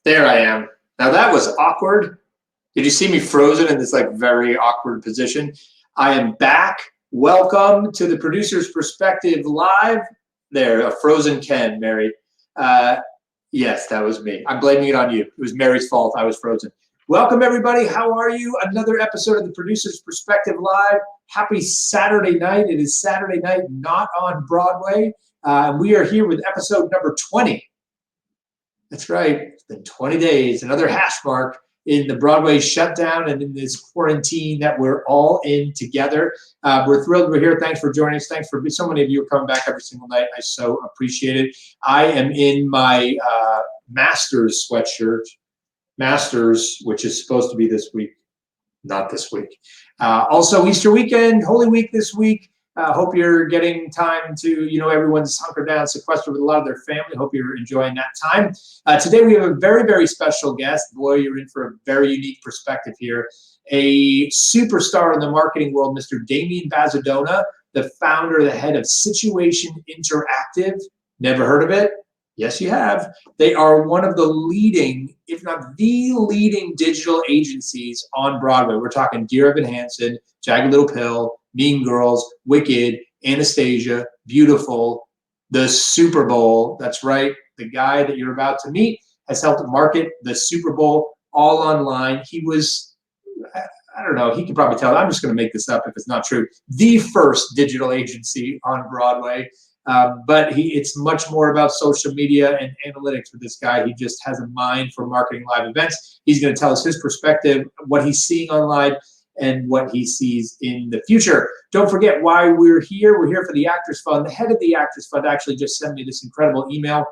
There I am. Now that was awkward. Did you see me frozen in this like very awkward position? I am back. Welcome to the Producer's Perspective Live. There, a frozen Ken, Mary. Yes, that was me. I'm blaming it on you. It was Mary's fault. I was frozen. Welcome, everybody. How are you? Another episode of the Producer's Perspective Live. Happy Saturday night. It is Saturday night, not on Broadway. We are here with episode number 20. That's right. It's been 20 days, another hash mark in the Broadway shutdown and in this quarantine that we're all in together. We're thrilled we're here. Thanks for joining us. Thanks for so many of you coming back every single night. I so appreciate it. I am in my Masters sweatshirt. Masters, which is supposed to be this week, not this week. Also, Easter weekend, Holy Week this week. Hope you're getting time to, everyone's hunkered down, sequestered with a lot of their family. Hope you're enjoying that time. Today we have a very, very special guest. Boy, you're in for a very unique perspective here. A superstar in the marketing world, Mr. Damian Bazadona, the founder, the head of Situation Interactive. Never heard of it? Yes, you have. They are one of the leading, if not the leading digital agencies on Broadway. We're talking Dear Evan Hansen, Jagged Little Pill, Mean Girls, Wicked, Anastasia, Beautiful, the Super Bowl. That's right. The guy that you're about to meet has helped market the Super Bowl all online. He was, I don't know, he could probably tell. I'm just going to make this up if it's not true. The first digital agency on Broadway. But it's much more about social media and analytics with this guy. He just has a mind for marketing live events. He's going to tell us his perspective, what he's seeing online, and what he sees in the future. Don't forget why we're here. We're here for the Actors Fund. The head of the Actors Fund actually just sent me this incredible email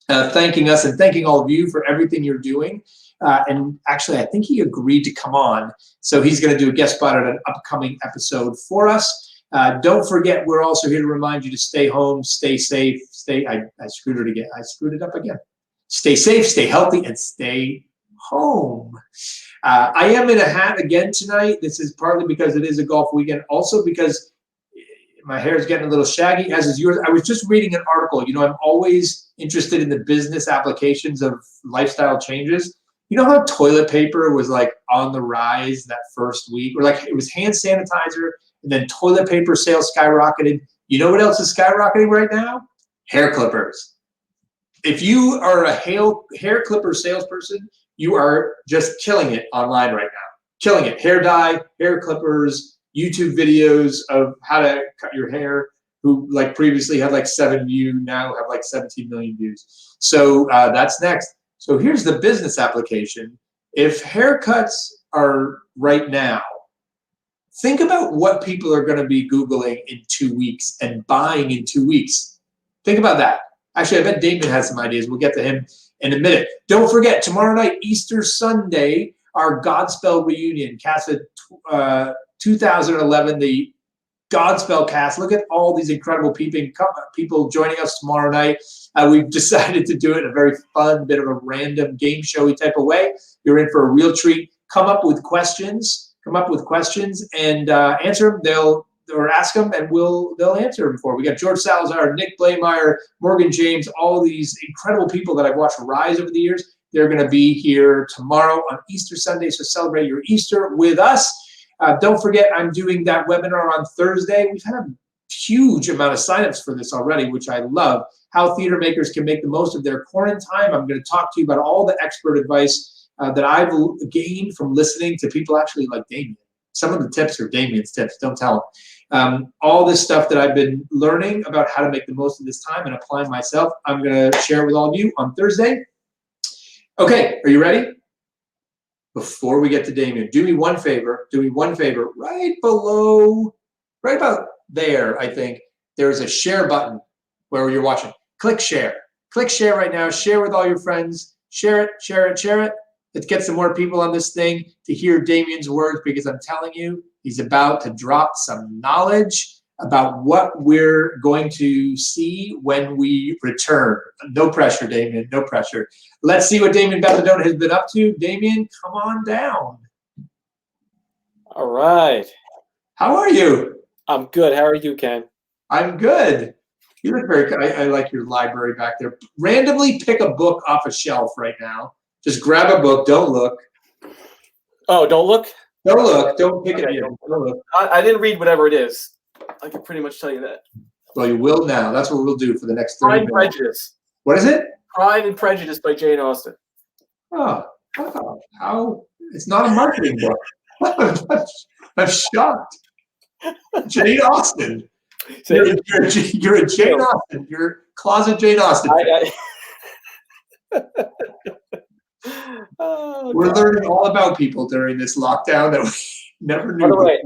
thanking us and thanking all of you for everything you're doing. And actually, I think he agreed to come on. So he's going to do a guest spot at an upcoming episode for us. Don't forget, we're also here to remind you to stay home, stay safe, I screwed it again. I screwed it up again. Stay safe, stay healthy, and stay home. I am in a hat again tonight. This is partly because it is a golf weekend, also because my hair is getting a little shaggy, as is yours. I was just reading an article. I'm always interested in the business applications of lifestyle changes. You know how toilet paper was like on the rise that first week, or like it was hand sanitizer, and then toilet paper sales skyrocketed. You know what else is skyrocketing right now? Hair clippers. If you are a hair clipper salesperson, you are just killing it online right now. Killing it. Hair dye, hair clippers, YouTube videos of how to cut your hair, who like previously had like 7 views, now have like 17 million views. So that's next. So here's the business application. If haircuts are right now, think about what people are going to be Googling in 2 weeks and buying in 2 weeks. Think about that. Actually, I bet Damian has some ideas. We'll get to him in a minute. Don't forget, tomorrow night, Easter Sunday, our Godspell reunion. Cast of 2011, the Godspell cast. Look at all these incredible people joining us tomorrow night. We've decided to do it in a very fun, bit of a random game showy type of way. You're in for a real treat. Come up with questions and answer them. Or ask them and they'll answer them for you. We got George Salazar, Nick Blameyer, Morgan James, all these incredible people that I've watched rise over the years. They're going to be here tomorrow on Easter Sunday, so celebrate your Easter with us. Don't forget, I'm doing that webinar on Thursday. We've had a huge amount of signups for this already, which I love. How theater makers can make the most of their quarantine. I'm going to talk to you about all the expert advice that I've gained from listening to people actually like Damian. Some of the tips are Damian's tips. Don't tell him. All this stuff that I've been learning about how to make the most of this time and applying myself, I'm going to share with all of you on Thursday. Okay, are you ready? Before we get to Damian, do me one favor. Right below, right about there, I think, there's a share button where you're watching. Click share. Click share right now. Share with all your friends. Share it. Let's get some more people on this thing to hear Damian's words, because I'm telling you, he's about to drop some knowledge about what we're going to see when we return. No pressure, Damian, no pressure. Let's see what Damian Bazadona has been up to. Damian, come on down. All right. How are you? I'm good. How are you, Ken? I'm good. You look very good. I like your library back there. Randomly pick a book off a shelf right now. Just grab a book. Don't look. Oh, don't look? Don't look. Don't pick Okay, it. Don't look. I didn't read whatever it is. I can pretty much tell you that. Well, you will now. That's what we'll do for the next 30 Pride and minutes. Prejudice. What is it? Pride and Prejudice by Jane Austen. Oh, how? It's not a marketing book. I'm shocked. Jane Austen. You're a Jane Austen. You're a closet Jane Austen. We're learning all about people during this lockdown that we never knew. By the way,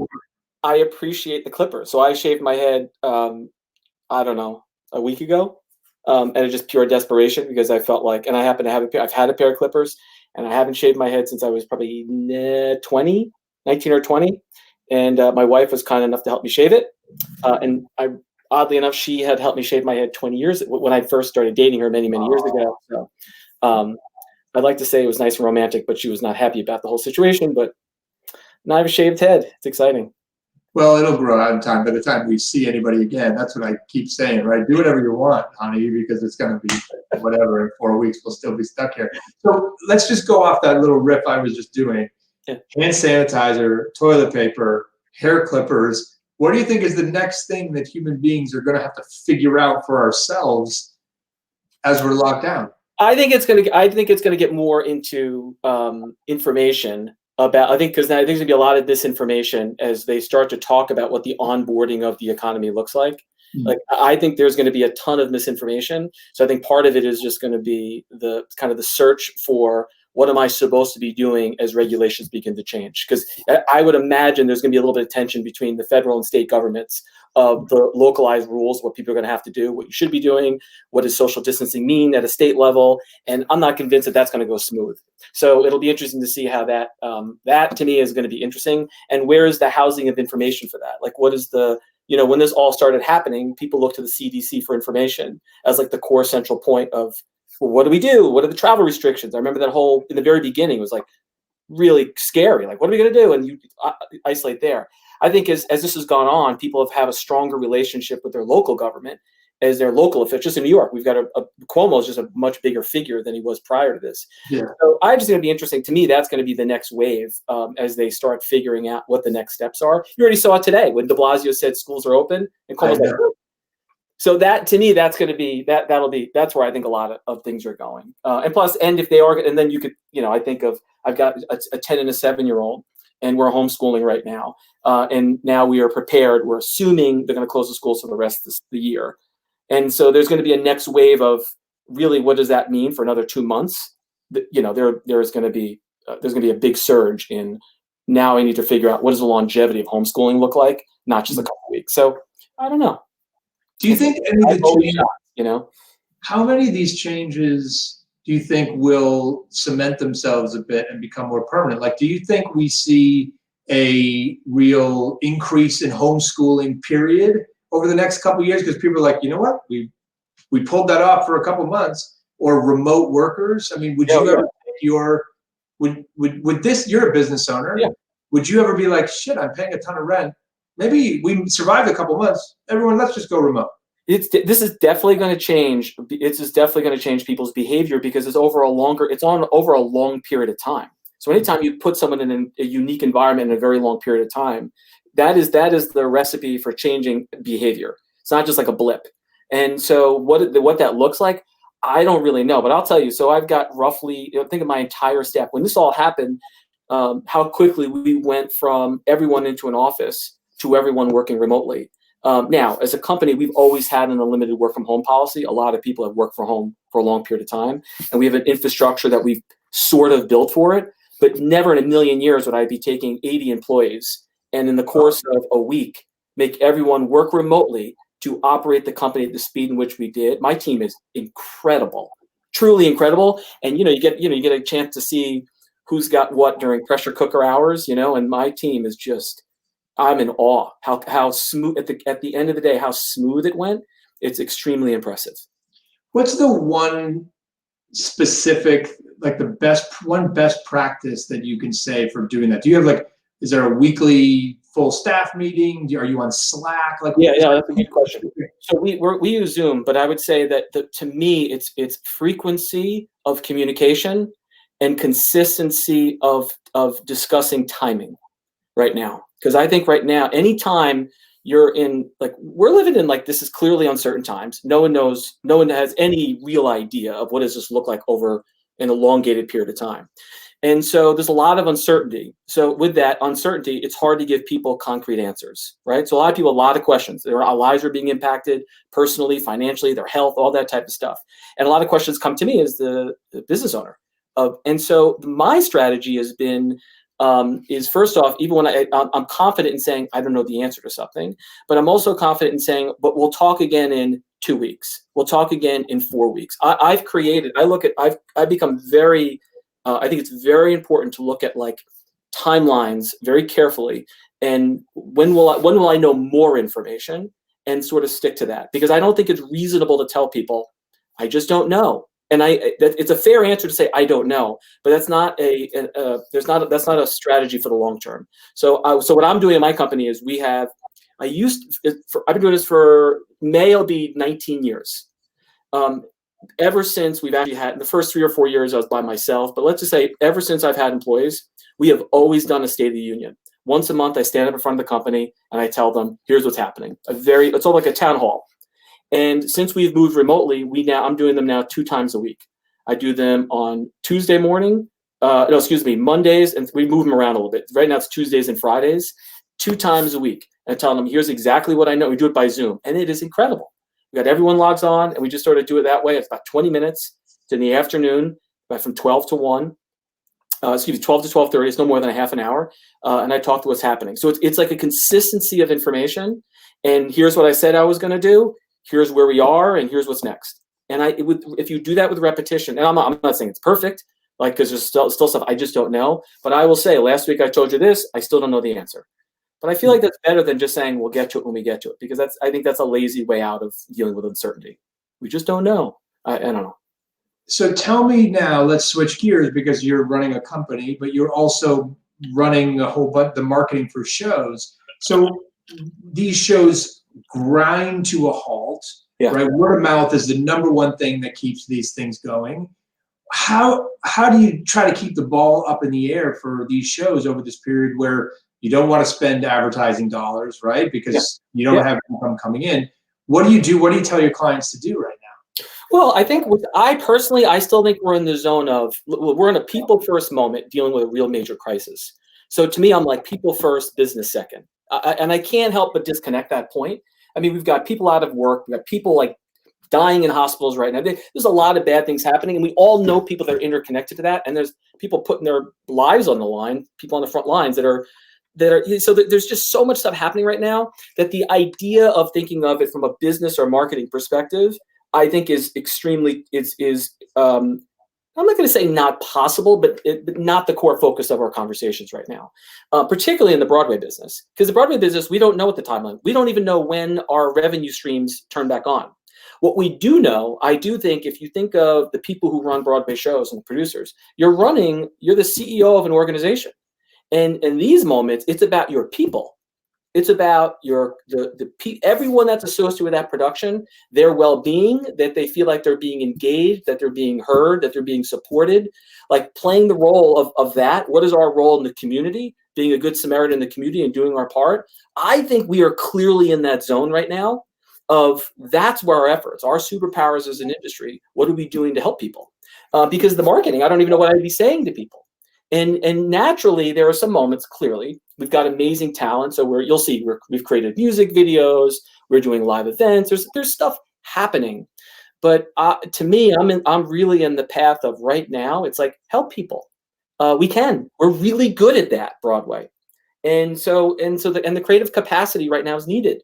I appreciate the clipper. So I shaved my head, I don't know, a week ago, and it's just pure desperation because I felt like, and I happen to have I've had a pair of clippers, and I haven't shaved my head since I was probably 19 or 20. And my wife was kind enough to help me shave it. And oddly enough, she had helped me shave my head 20 years when I first started dating her many years ago. So I'd like to say it was nice and romantic, but she was not happy about the whole situation. But now I have a shaved head. It's exciting. Well, it'll grow out in time. By the time we see anybody again, that's what I keep saying, right? Do whatever you want, honey, because it's going to be whatever. In 4 weeks, we'll still be stuck here. So let's just go off that little riff I was just doing. Yeah. Hand sanitizer, toilet paper, hair clippers. What do you think is the next thing that human beings are going to have to figure out for ourselves as we're locked down? I think it's going to get more into information about. I think because I think there's going to be a lot of disinformation as they start to talk about what the onboarding of the economy looks like. Mm-hmm. Like I think there's going to be a ton of misinformation. So I think part of it is just going to be the kind of the search for what am I supposed to be doing as regulations begin to change? Because I would imagine there's going to be a little bit of tension between the federal and state governments of the localized rules, what people are going to have to do, what you should be doing, what does social distancing mean at a state level, and I'm not convinced that that's going to go smooth. So it'll be interesting to see how that that to me is going to be interesting. And where is the housing of information for that? Like, what is the when this all started happening, people looked to the CDC for information as like the core central point of, well, what do we do? What are the travel restrictions? I remember that whole, in the very beginning, was like really scary. Like, what are we going to do? And you isolate there. I think as this has gone on, people have had a stronger relationship with their local government as their local officials. Just in New York, we've got Cuomo is just a much bigger figure than he was prior to this. Yeah. So I just going to be interesting. To me, that's going to be the next wave as they start figuring out what the next steps are. You already saw it today when de Blasio said schools are open and Cuomo's like, so that to me, that's going to be that's where I think a lot of things are going. And plus, and if they are, and then you could, I think of, I've got a 10 and a 7-year-old, and we're homeschooling right now. And now we are prepared. We're assuming they're going to close the schools for the rest of the year. And so there's going to be a next wave of really, what does that mean for another 2 months? There's going to be a big surge in, now I need to figure out what does the longevity of homeschooling look like, not just a couple of weeks. So I don't know. Do you think any of the changes, how many of these changes do you think will cement themselves a bit and become more permanent? Like, do you think we see a real increase in homeschooling period over the next couple of years? Because people are like, you know what, we pulled that off for a couple of months. Or remote workers. I mean, would you ever think would this? You're a business owner. Yeah. Would you ever be like, shit, I'm paying a ton of rent. Maybe we survived a couple months. Everyone, let's just go remote. This is definitely going to change. It's just definitely going to change people's behavior because it's over a long period of time. So anytime you put someone in a unique environment in a very long period of time, that is the recipe for changing behavior. It's not just like a blip. And so what that looks like, I don't really know. But I'll tell you. So I've got roughly, think of my entire staff. When this all happened, how quickly we went from everyone into an office to everyone working remotely. Now, as a company, we've always had an unlimited work from home policy. A lot of people have worked from home for a long period of time, and we have an infrastructure that we've sort of built for it, but never in a million years would I be taking 80 employees and in the course of a week, make everyone work remotely to operate the company at the speed in which we did. My team is incredible, truly incredible. And, you get a chance to see who's got what during pressure cooker hours, and my team is just, I'm in awe how smooth at the end of the day, how smooth it went. It's extremely impressive. What's the one specific, like the best practice that you can say for doing that? Do you have is there a weekly full staff meeting? Are you on Slack? Yeah, that's a good question. So we use Zoom, but I would say that to me, it's frequency of communication and consistency of discussing timing right now. Because I think right now, anytime you're in, like, we're living in, like, this is clearly uncertain times. No one knows, no one has any real idea of what does this look like over an elongated period of time. And so there's a lot of uncertainty. So with that uncertainty, it's hard to give people concrete answers, right? So a lot of people, a lot of questions. Their lives are being impacted personally, financially, their health, all that type of stuff. And a lot of questions come to me as the business owner. And so my strategy has been, is first off, even when I'm confident in saying, I don't know the answer to something, but I'm also confident in saying, but we'll talk again in 2 weeks. We'll talk again in 4 weeks. I've become very, I think it's very important to look at, like, timelines very carefully. And when will I know more information, and sort of stick to that? Because I don't think it's reasonable to tell people, I just don't know. And it's a fair answer to say I don't know, but that's not that's not a strategy for the long term. So what I'm doing in my company is I've been doing this for it'll be 19 years. Ever since we've actually had, the first 3 or 4 years I was by myself, but let's just say ever since I've had employees, we have always done a State of the Union. Once a month, I stand up in front of the company and I tell them, here's what's happening. It's all like a town hall. And since we've moved remotely, I'm doing them now 2 times a week. I do them on Tuesday morning, Mondays, and we move them around a little bit. Right now it's Tuesdays and Fridays, 2 times a week. And I tell them, here's exactly what I know. We do it by Zoom, and it is incredible. We got everyone logs on, and we just sort of do it that way. It's about 20 minutes. It's in the afternoon, about from 12 to 1. 12 to 12:30. It's no more than a half an hour. And I talk to what's happening. So it's like a consistency of information. And here's what I said I was going to do. Here's where we are, and here's what's next. And if you do that with repetition, and I'm not saying it's perfect, like, because there's still stuff I just don't know. But I will say, last week I told you this, I still don't know the answer. But I feel like that's better than just saying we'll get to it when we get to it, because I think that's a lazy way out of dealing with uncertainty. We just don't know. I don't know. So tell me now, let's switch gears, because you're running a company, but you're also running the marketing for shows. So these shows grind to a halt, right? Word of mouth is the number one thing that keeps these things going. How do you try to keep the ball up in the air for these shows over this period where you don't want to spend advertising dollars, right? Because you don't have income coming in. What do you do? What do you tell your clients to do right now? Well, I think I still think we're in the zone of, we're in a people first moment dealing with a real major crisis. So to me, I'm like, people first, business second. And I can't help but disconnect that point. I mean, we've got people out of work. We've got people, like, dying in hospitals right now. There's a lot of bad things happening, and we all know people that are interconnected to that. And there's people putting their lives on the line, people on the front lines so there's just so much stuff happening right now that the idea of thinking of it from a business or marketing perspective, I think is extremely, I'm not going to say not possible, but not the core focus of our conversations right now, particularly in the Broadway business. Because the Broadway business, we don't know what the timeline. We don't even know when our revenue streams turn back on. What we do know, I do think, if you think of the people who run Broadway shows and the producers, you're the CEO of an organization. And in these moments, it's about your people. It's about everyone that's associated with that production, their well-being, that they feel like they're being engaged, that they're being heard, that they're being supported, like playing the role of that. What is our role in the community? Being a good Samaritan in the community and doing our part. I think we are clearly in that zone right now of that's where our efforts, our superpowers as an industry, what are we doing to help people? Because the marketing, I don't even know what I'd be saying to people. And naturally, there are some moments, clearly, we've got amazing talent. So you'll see we've created music videos, we're doing live events, there's stuff happening. But to me, I'm really in the path of right now, it's like, help people. We're really good at that, Broadway. And the creative capacity right now is needed.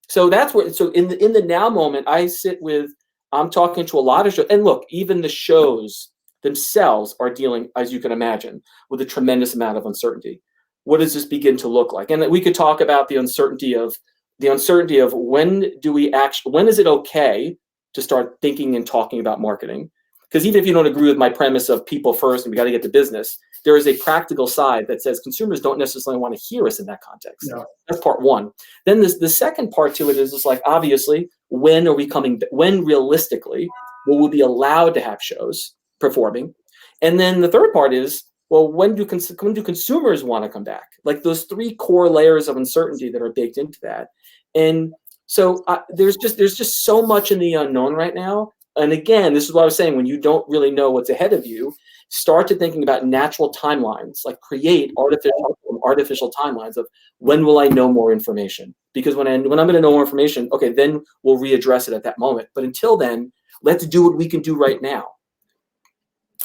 So that's where, so in the now moment, I'm talking to a lot of shows, and look, even the shows themselves are dealing, as you can imagine, with a tremendous amount of uncertainty. What does this begin to look like? And we could talk about the uncertainty of when is it okay to start thinking and talking about marketing? Because even if you don't agree with my premise of people first and we got to get to business, there is a practical side that says consumers don't necessarily want to hear us in that context. No. That's part one. Then the second part to it is just like, obviously, when realistically will we be allowed to have shows performing? And then the third part is, well, when do consumers want to come back? Like those three core layers of uncertainty that are baked into that. And so there's just so much in the unknown right now. And again, this is what I was saying, when you don't really know what's ahead of you, start to thinking about natural timelines, like create artificial timelines of when will I know more information? Because when I'm going to know more information, okay, then we'll readdress it at that moment. But until then, let's do what we can do right now.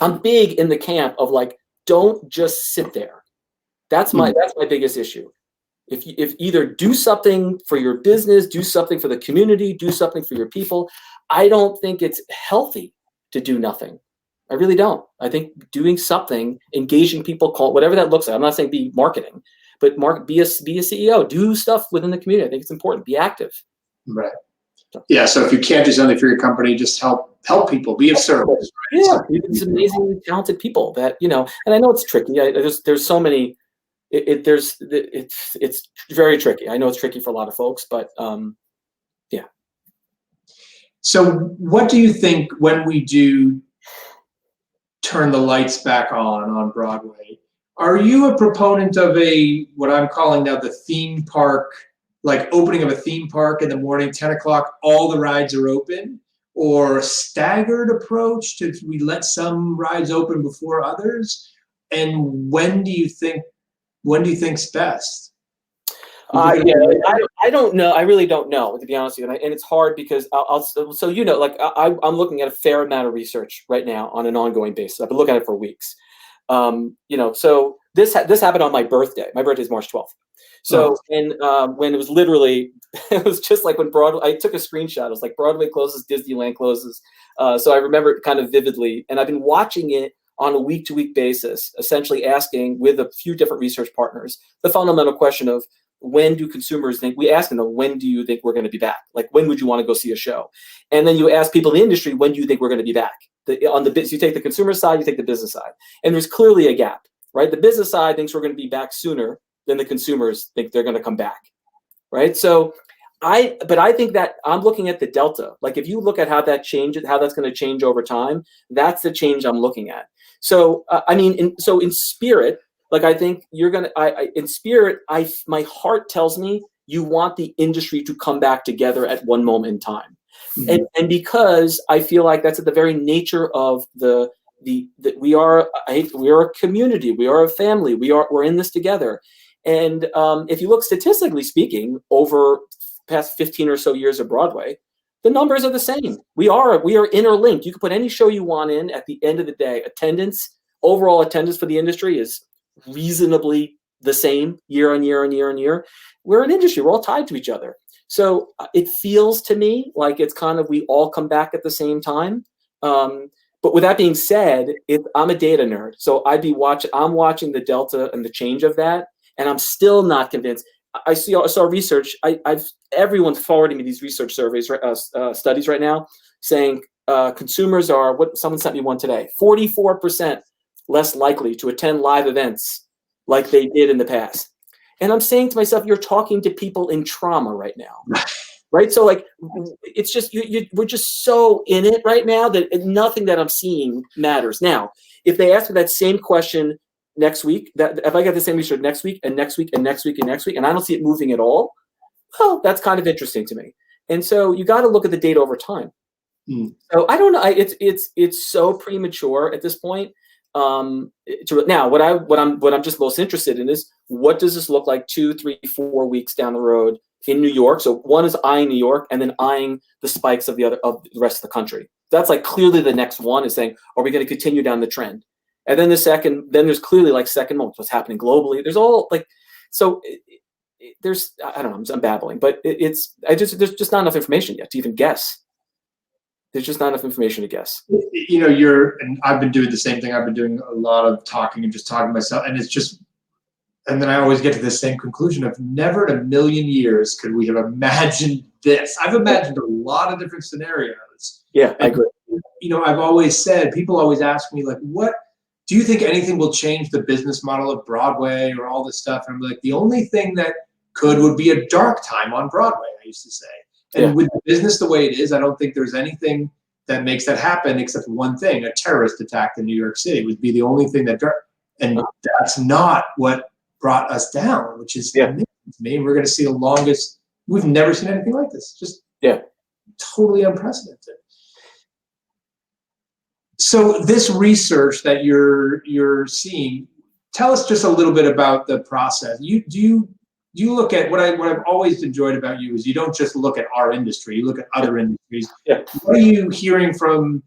I'm big in the camp of like, don't just sit there. That's my biggest issue. If either do something for your business, do something for the community, do something for your people. I don't think it's healthy to do nothing. I really don't. I think doing something, engaging people, whatever that looks like. I'm not saying be marketing, but be a CEO, do stuff within the community. I think it's important. Be active. Right. Yeah. So if you can't do something for your company, just help people, be of service. Right? Yeah. These amazingly talented people that, and I know it's tricky. There's so many, it's very tricky. I know it's tricky for a lot of folks, but yeah. So what do you think when we do turn the lights back on Broadway? Are you a proponent of what I'm calling now the theme park, like opening of a theme park in the morning, 10 o'clock, all the rides are open, or a staggered approach to we let some rides open before others? And when do you think's best? I don't know. I really don't know, to be honest with you. And it's hard because I'm looking at a fair amount of research right now on an ongoing basis. I've been looking at it for weeks. So this happened on my birthday. My birthday is March 12th. So when it was literally, it was just like when Broadway, I took a screenshot. It was like Broadway closes, Disneyland closes. So I remember it kind of vividly. And I've been watching it on a week-to-week basis, essentially asking with a few different research partners the fundamental question of, when do consumers think? We ask them, when do you think we're going to be back? Like, when would you want to go see a show? And then you ask people in the industry, when do you think we're going to be back? So you take the consumer side, you take the business side. And there's clearly a gap, right? The business side thinks we're going to be back sooner than the consumers think they're going to come back, right? So I think that I'm looking at the delta. Like, if you look at how that changes, how that's going to change over time, that's the change I'm looking at. So, in spirit, like, I think you're going to, in spirit, my heart tells me you want the industry to come back together at one moment in time. Mm-hmm. And because I feel like that's at the very nature of we are a community, we are a family, we're in this together. And if you look statistically speaking, over past 15 or so years of Broadway, the numbers are the same. We are interlinked. You can put any show you want in. At the end of the day, overall attendance for the industry is reasonably the same year on year on year on year. We're an industry. We're all tied to each other. So it feels to me like it's kind of, we all come back at the same time. But with that being said, I'm a data nerd. So I'm watching the delta and the change of that. And I'm still not convinced. I saw research. Everyone's forwarding me these research surveys, studies right now, saying consumers are, someone sent me one today, 44% less likely to attend live events like they did in the past. And I'm saying to myself, you're talking to people in trauma right now, right? So like, it's just, we're just so in it right now that nothing that I'm seeing matters. Now, if they ask me that same question next week, that if I get the same research next week and next week and next week and next week, and I don't see it moving at all, well, that's kind of interesting to me. And so you got to look at the data over time. So I don't know. It's so premature at this point. Now, what I'm just most interested in is, what does this look like 2, 3, 4 weeks down the road in New York? So one is eyeing New York, and then eyeing the spikes of the rest of the country. That's like clearly the next one is saying, are we going to continue down the trend? And then there's clearly like second moment, what's happening globally. There's all like, so there's, I don't know, I'm babbling, but there's just not enough information yet to even guess. There's just not enough information to guess. And I've been doing the same thing. I've been doing a lot of talking and just talking to myself. And then I always get to the same conclusion of, never in a million years could we have imagined this. I've imagined a lot of different scenarios. Yeah, I agree. I've always said, people always ask me, like, what do you think anything will change the business model of Broadway or all this stuff? And I'm like, the only thing that would be a dark time on Broadway, I used to say. And with the business the way it is, I don't think there's anything that makes that happen except one thing: a terrorist attack in New York City would be the only thing that, and that's not what brought us down, which is amazing to me. We're going to see the longest. We've never seen anything like this. Just totally unprecedented. So this research that you're seeing, tell us just a little bit about the process. Do you look at what I've always enjoyed about you is you don't just look at our industry, you look at other industries. What are you hearing from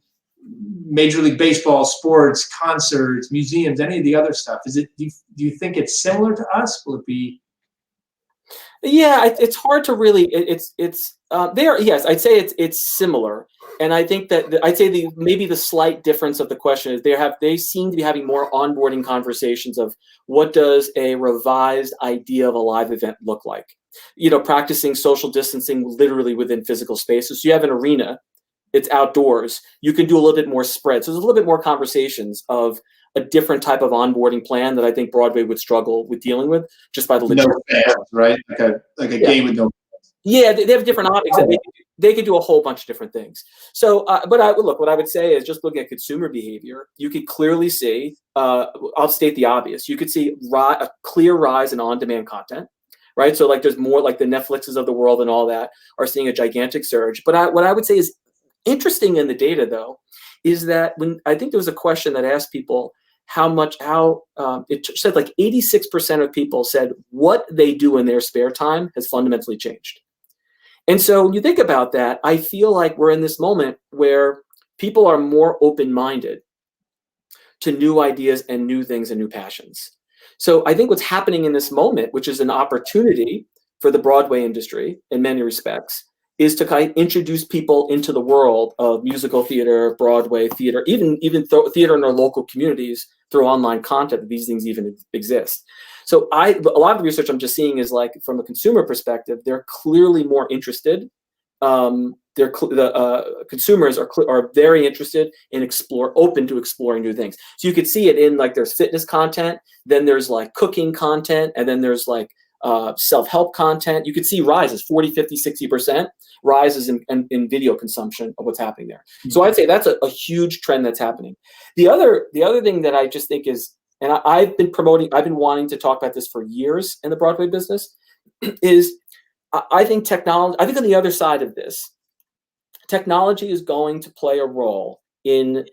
Major League Baseball, sports, concerts, museums, any of the other stuff? Do you think it's similar to us? Will it be? Yeah, it's hard to really. It's there. Yes, I'd say it's similar, and I think that I'd say maybe the slight difference of the question is they seem to be having more onboarding conversations of what does a revised idea of a live event look like. Practicing social distancing literally within physical spaces. So you have an arena, it's outdoors. You can do a little bit more spread. So there's a little bit more conversations of a different type of onboarding plan that I think Broadway would struggle with dealing with just by the logistics. No fans, right? Like a game with no fans. Yeah, they have different options. They could do a whole bunch of different things. So, what I would say is just looking at consumer behavior, you could clearly see, I'll state the obvious, you could see a clear rise in on-demand content, right? So like there's more like the Netflixes of the world and all that are seeing a gigantic surge. But what I would say is interesting in the data though, is that when I think there was a question that asked people it said like 86% of people said what they do in their spare time has fundamentally changed. And so when you think about that, I feel like we're in this moment where people are more open-minded to new ideas and new things and new passions. So I think what's happening in this moment, which is an opportunity for the Broadway industry in many respects, is to kind of introduce people into the world of musical theater, Broadway theater, even theater in our local communities through online content that these things even exist. So a lot of the research I'm just seeing is like from a consumer perspective, they're clearly more interested. Consumers are very interested in open to exploring new things. So you could see it in like there's fitness content, then there's like cooking content, and then there's like self-help content. You could see rises 40, 50, 60% rises in video consumption of what's happening there. Mm-hmm. So I'd say that's a huge trend that's happening. The other thing that I just think is, and I've been wanting to talk about this for years in the Broadway business, is I think technology, I think on the other side of this, technology is going to play a role in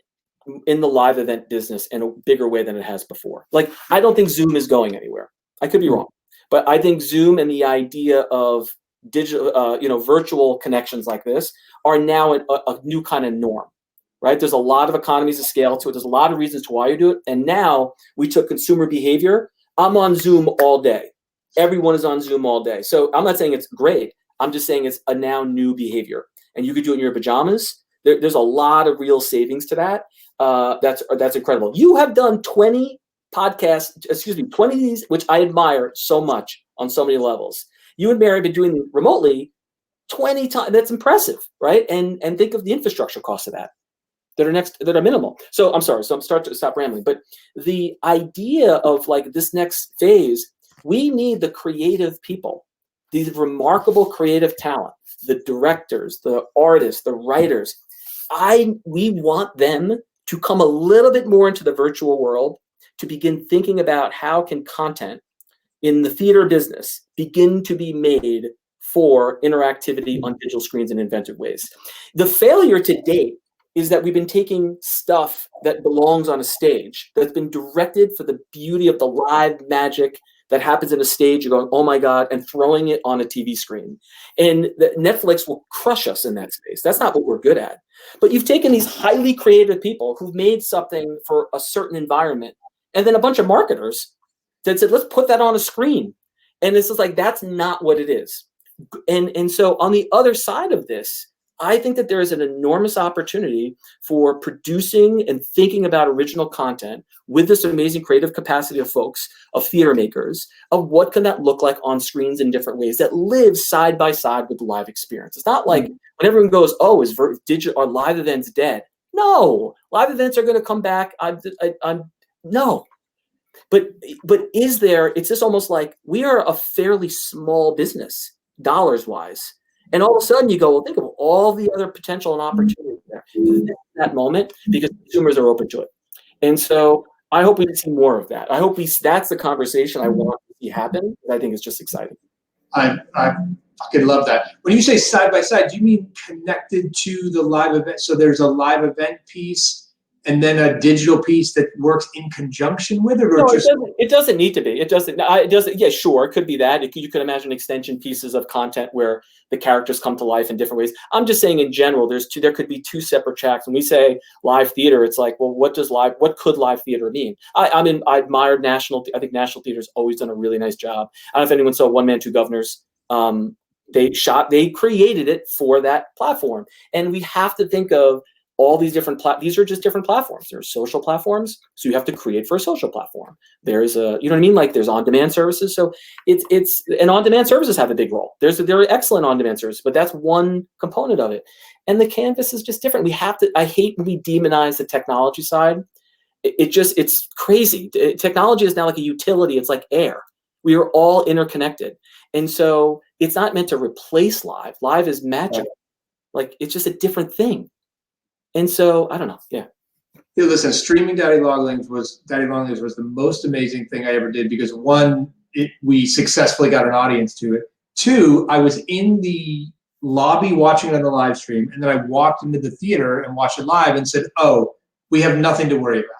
the live event business in a bigger way than it has before. Like, I don't think Zoom is going anywhere. I could be wrong, but I think Zoom and the idea of digital, virtual connections like this are now a new kind of norm, right? There's a lot of economies of scale to it. There's a lot of reasons to why you do it. And now we took consumer behavior. I'm on Zoom all day. Everyone is on Zoom all day. So I'm not saying it's great. I'm just saying it's a now new behavior. And you could do it in your pajamas. There's a lot of real savings to that. That's incredible. You have done 20 podcasts, 20 of these, which I admire so much on so many levels. You and Mary have been doing them remotely 20 times. That's impressive, right? And think of the infrastructure costs of that are minimal. So I'm sorry. So I'm stop rambling. But the idea of like this next phase, we need the creative people, these remarkable creative talent, the directors, the artists, the writers. We want them to come a little bit more into the virtual world, to begin thinking about how can content in the theater business begin to be made for interactivity on digital screens in inventive ways. The failure to date is that we've been taking stuff that belongs on a stage, that's been directed for the beauty of the live magic that happens in a stage. You're going, oh my God, and throwing it on a TV screen. And Netflix will crush us in that space. That's not what we're good at. But you've taken these highly creative people who've made something for a certain environment, and then a bunch of marketers that said, let's put that on a screen. And it's just like, that's not what it is. And so on the other side of this, I think that there is an enormous opportunity for producing and thinking about original content with this amazing creative capacity of folks, of theater makers, of what can that look like on screens in different ways that live side by side with the live experience. It's not like when everyone goes, oh, is digital or live events dead? No, live events are going to come back. No. But is there, it's just almost like we are a fairly small business, dollars wise. And all of a sudden you go, well, think of all the other potential and opportunities there. that moment because consumers are open to it. And so I hope we see more of that. I hope that's the conversation I want to see happen. I think it's just exciting. I fucking love that. When you say side by side, do you mean connected to the live event? So there's a live event piece and then a digital piece that works in conjunction with it, or No, just it doesn't need to be. It doesn't. Yeah, sure, it could be that. You could imagine extension pieces of content where the characters come to life in different ways. I'm just saying in general, there could be two separate tracks. When we say live theater, it's like, well, what could live theater mean? I admired I think National Theater's always done a really nice job. I don't know if anyone saw One Man, Two Governors. They created it for that platform, and we have to think of all these different these are just different platforms. There's social platforms, so you have to create for a social platform. There's you know what I mean? Like there's on-demand services. So and on-demand services have a big role. There are excellent on-demand services, but that's one component of it. And the canvas is just different. I hate when we demonize the technology side. It's crazy. Technology is now like a utility. It's like air. We are all interconnected. And so it's not meant to replace live. Live is magic. Right. Like it's just a different thing. And so I don't know. Yeah. Hey, listen, streaming Daddy Longlings was the most amazing thing I ever did because one, we successfully got an audience to it. Two, I was in the lobby watching it on the live stream, and then I walked into the theater and watched it live and said, "Oh, we have nothing to worry about.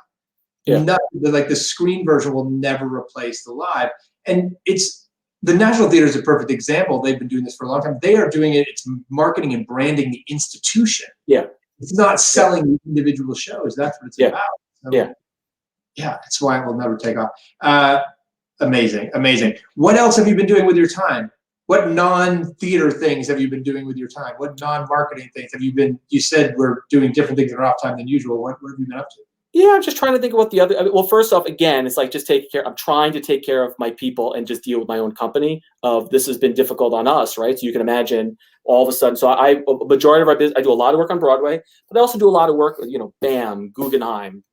Yeah. Nothing, like the screen version will never replace the live." And the National Theater is a perfect example. They've been doing this for a long time. They are doing it. It's marketing and branding the institution. Yeah. It's not selling individual shows. That's what it's about. So, yeah, that's why it will never take off. Amazing. What else have you been doing with your time? What non-theater things have you been doing with your time? What non-marketing things have you been? You said we're doing different things in our off time than usual. What have you been up to? Yeah, I'm just trying to think of what the other. Well, first off, again, it's like just taking care. I'm trying to take care of my people and just deal with my own company. This has been difficult on us, right? So you can imagine all of a sudden. So a majority of our business, I do a lot of work on Broadway, but I also do a lot of work with, BAM, Guggenheim,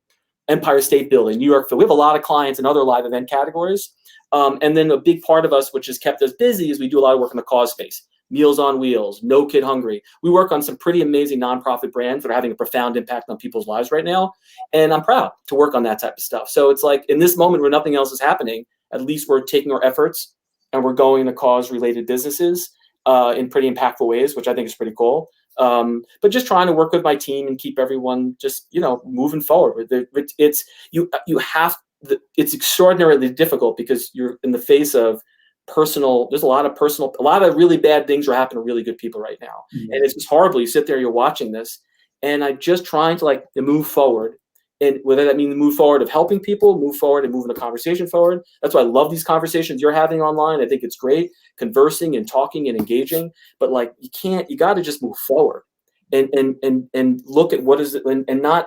Empire State Building, New York. We have a lot of clients in other live event categories. And then a big part of us, which has kept us busy, is we do a lot of work in the cause space. Meals on Wheels, No Kid Hungry. We work on some pretty amazing nonprofit brands that are having a profound impact on people's lives right now. And I'm proud to work on that type of stuff. So it's like in this moment where nothing else is happening, at least we're taking our efforts and we're going to cause-related businesses in pretty impactful ways, which I think is pretty cool. But just trying to work with my team and keep everyone just, moving forward. It's extraordinarily difficult because you're in the face of there's a lot of really bad things are happening to really good people right now. Mm-hmm. And it's just horrible. You sit there, you're watching this, and I'm just trying to to move forward. And whether that means move forward of helping people, move forward and moving the conversation forward. That's why I love these conversations you're having online. I think it's great conversing and talking and engaging, but you got to just move forward and look at what is it and not,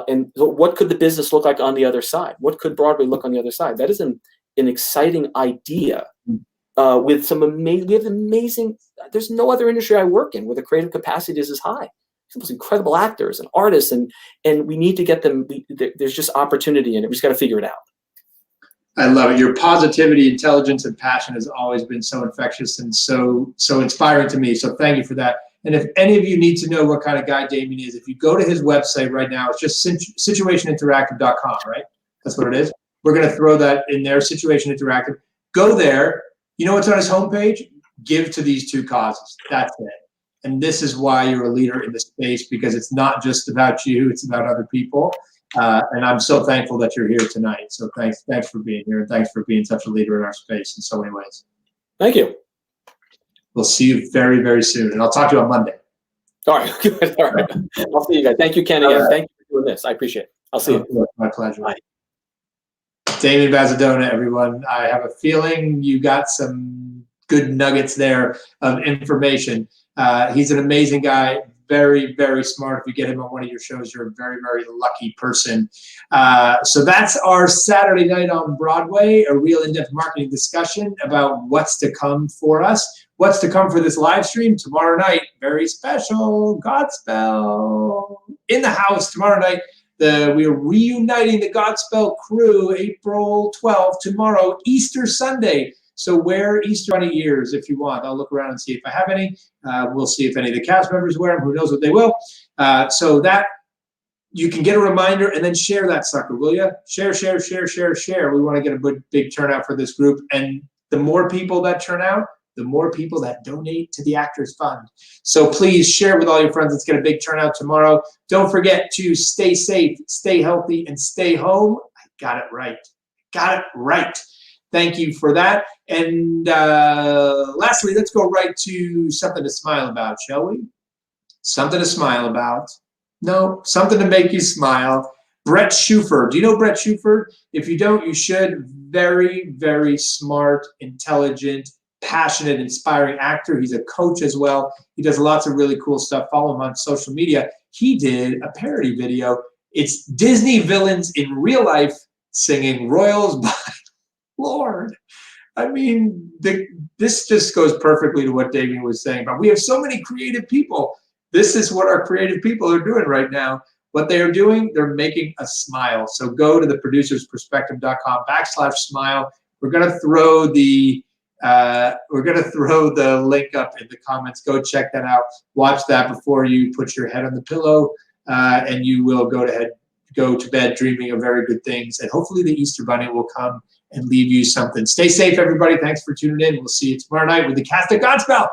and what could the business look like on the other side? What could Broadway look on the other side? That is an exciting idea with some amazing, there's no other industry I work in where the creative capacity is as high. Some most incredible actors and artists, and we need to get them. There's just opportunity in it. We just got to figure it out. I love it. Your positivity, intelligence, and passion has always been so infectious and so inspiring to me. So thank you for that. And if any of you need to know what kind of guy Damian is, if you go to his website right now, it's just situationinteractive.com, right? That's what it is. We're going to throw that in there, Situation Interactive. Go there. You know what's on his homepage? Give to these two causes. That's it. And this is why you're a leader in the space, because it's not just about you, it's about other people. And I'm so thankful that you're here tonight. So thanks for being here, and thanks for being such a leader in our space in so many ways. Thank you. We'll see you very, very soon. And I'll talk to you on Monday. All right. Good. All right. I'll see you guys. Thank you, Ken, again. Thank you for doing this. I appreciate it. I'll see you. My pleasure. Bye. Damian Bazadona, everyone. I have a feeling you got some good nuggets there of information. He's an amazing guy, very, very smart. If you get him on one of your shows, you're a very, very lucky person. So that's our Saturday night on Broadway, a real in-depth marketing discussion about what's to come for us. What's to come for this live stream tomorrow night? Very special. Godspell in the house tomorrow night. We are reuniting the Godspell crew April 12th, tomorrow, Easter Sunday. So wear Easter Bunny ears if you want. I'll look around and see if I have any. We'll see if any of the cast members wear them. Who knows what they will. So that you can get a reminder and then share that sucker, will you? Share, share, share, share, share. We want to get a big turnout for this group. And the more people that turn out, the more people that donate to the Actors Fund. So please share with all your friends. Let's get a big turnout tomorrow. Don't forget to stay safe, stay healthy, and stay home. I got it right. Got it right. Thank you for that. And lastly, let's go right to something to smile about, shall we? Something to smile about. No, something to make you smile. Brett Shuford. Do you know Brett Shuford? If you don't, you should. Very, very smart, intelligent, passionate, inspiring actor. He's a coach as well. He does lots of really cool stuff. Follow him on social media. He did a parody video. It's Disney villains in real life singing Royals by Lord. I mean, this just goes perfectly to what Damian was saying. But we have so many creative people. This is what our creative people are doing right now. What they are doing, they're making us smile. So go to theproducersperspective.com/smile. We're gonna throw the link up in the comments. Go check that out. Watch that before you put your head on the pillow, and you will go to bed dreaming of very good things. And hopefully the Easter Bunny will come and leave you something. Stay safe, everybody. Thanks for tuning in. We'll see you tomorrow night with the cast of Godspell.